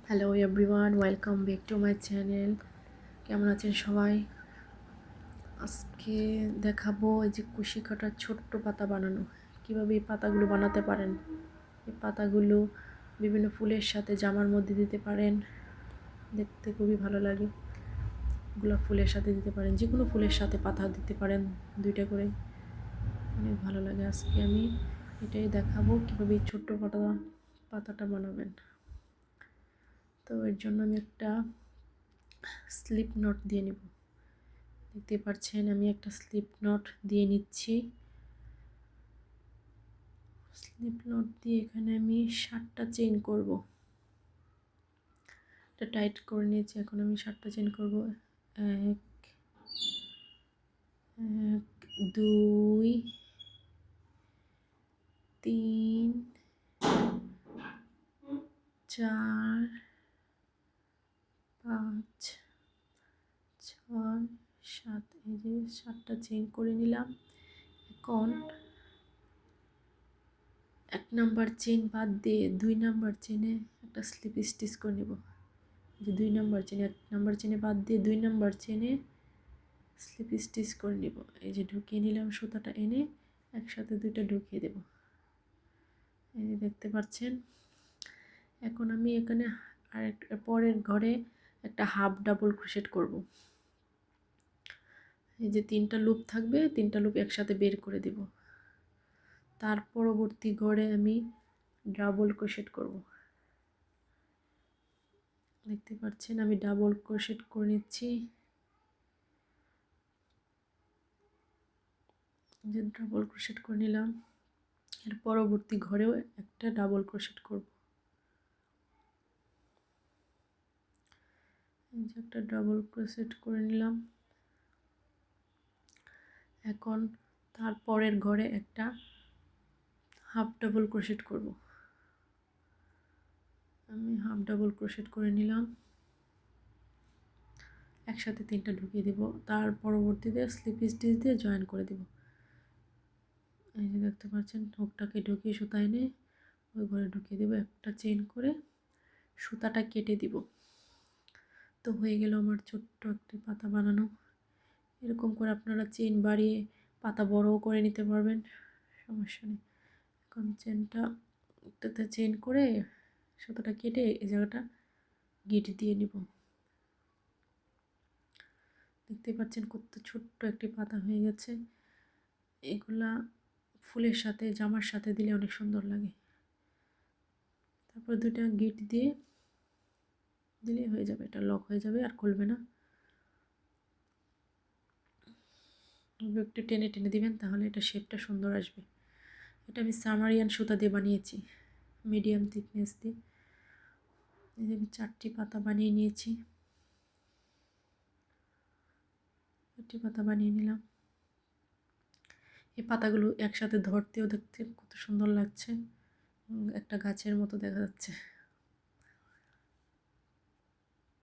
Hello everyone, welcome back to my channel. কেমন আছেন সবাই? আজকে দেখাবো এই যে কুশি কাটার ছোট্ট পাতা বানানো, কীভাবে এই পাতাগুলো বানাতে পারেন। এই পাতাগুলো বিভিন্ন ফুলের সাথে জামার মধ্যে দিতে পারেন, দেখতে খুবই ভালো লাগে। গোলাপ ফুলের সাথে দিতে পারেন, যে কোনো ফুলের সাথে পাতা দিতে পারেন, দুইটা করে, অনেক ভালো লাগে। আজকে আমি এটাই দেখাবো কীভাবে এই ছোট্ট পাতাটা বানাবেন। তো এর জন্য আমি একটা স্লিপ নট দিয়ে নিব। দেখতে পাচ্ছেন আমি একটা স্লিপ নট দিয়ে নিচ্ছি। স্লিপ নট দিয়ে এখানে আমি 7টা চেইন করব। এটা টাইট করে নিয়েছি, এখন আমি 7টা চেইন করব। 1 2 3 4 5 6 7, এই যে 7টা চেইন করে নিলাম। এখন 1 নাম্বার চেইন বাদ দিয়ে 2 নাম্বার চেইনে একটা স্লিপ স্টিচ করে নেব। যে 2 নাম্বার চেইন, 1 নাম্বার চেইনে বাদ দিয়ে 2 নাম্বার চেইনে স্লিপ স্টিচ করে নেব। এই যে ঢুকিয়ে নিলাম, সুতাটা এনে একসাথে দুইটা ঢুকিয়ে দেব। এই যে দেখতে পাচ্ছেন। এখন আমি এখানে পরের ঘরে একটা হাফ ডাবল ক্রোশেট করব। এই যে 3টা লুপ থাকবে, 3টা লুপ একসাথে বের করে দেব। তার পরবর্তী ঘরে আমি ডাবল ক্রোশেট করব। দেখতে পাচ্ছেন আমি ডাবল ক্রোশেট করে নিচ্ছি। যে ডাবল ক্রোশেট করে নিলাম, এর পরবর্তী ঘরেও একটা ডাবল ক্রোশেট করব। এই যে একটা ডাবল ক্রোশেট করে নিলাম। এখন তার পরের ঘরে একটা হাফ ডাবল ক্রোশেট করব। আমি হাফ ডাবল ক্রোশেট করে নিলাম, একসাথে 3টা ঢুকিয়ে দেব। তার পরবর্তীতে স্লিপ স্টিচ দিয়ে জয়েন করে দেব। এই যে দেখতে পাচ্ছেন, হুকটাকে ঢুকিয়ে সুতা এনে ওই ঘরে ঢুকিয়ে দেব। একটা চেইন করে সুতাটা কেটে দিব। তো হয়ে গেল আমার ছোট্ট একটি পাতা বানানো। এরকম করে আপনারা চেইন বাড়িয়ে পাতা বড়ও করে নিতে পারবেন, সমস্যা নেই। এখন একটাতে চেইন করে সুতাটা কেটে এই জায়গাটা গিট দিয়ে নিব। দেখতে পাচ্ছেন কত ছোট্ট একটি পাতা হয়ে গেছে। এগুলা ফুলের সাথে জামার সাথে দিলে অনেক সুন্দর লাগে। তারপর 2টা গিট দিয়ে দিলে হয়ে যাবে, এটা লক হয়ে যাবে আর খুলবে না। একটু টেনে টেনে দিবেন, তাহলে এটা শেপটা সুন্দর আসবে। এটা আমি সামারিয়ান সুতা দিয়ে বানিয়েছি, মিডিয়াম থিকনেস দিয়ে। এই যে আমি 4টি পাতা বানিয়ে নিয়েছি। 4টি পাতা বানিয়ে নিলাম। এই পাতাগুলো একসাথে ধরতেও দেখতে কত সুন্দর লাগছে, একটা গাছের মতো দেখা যাচ্ছে।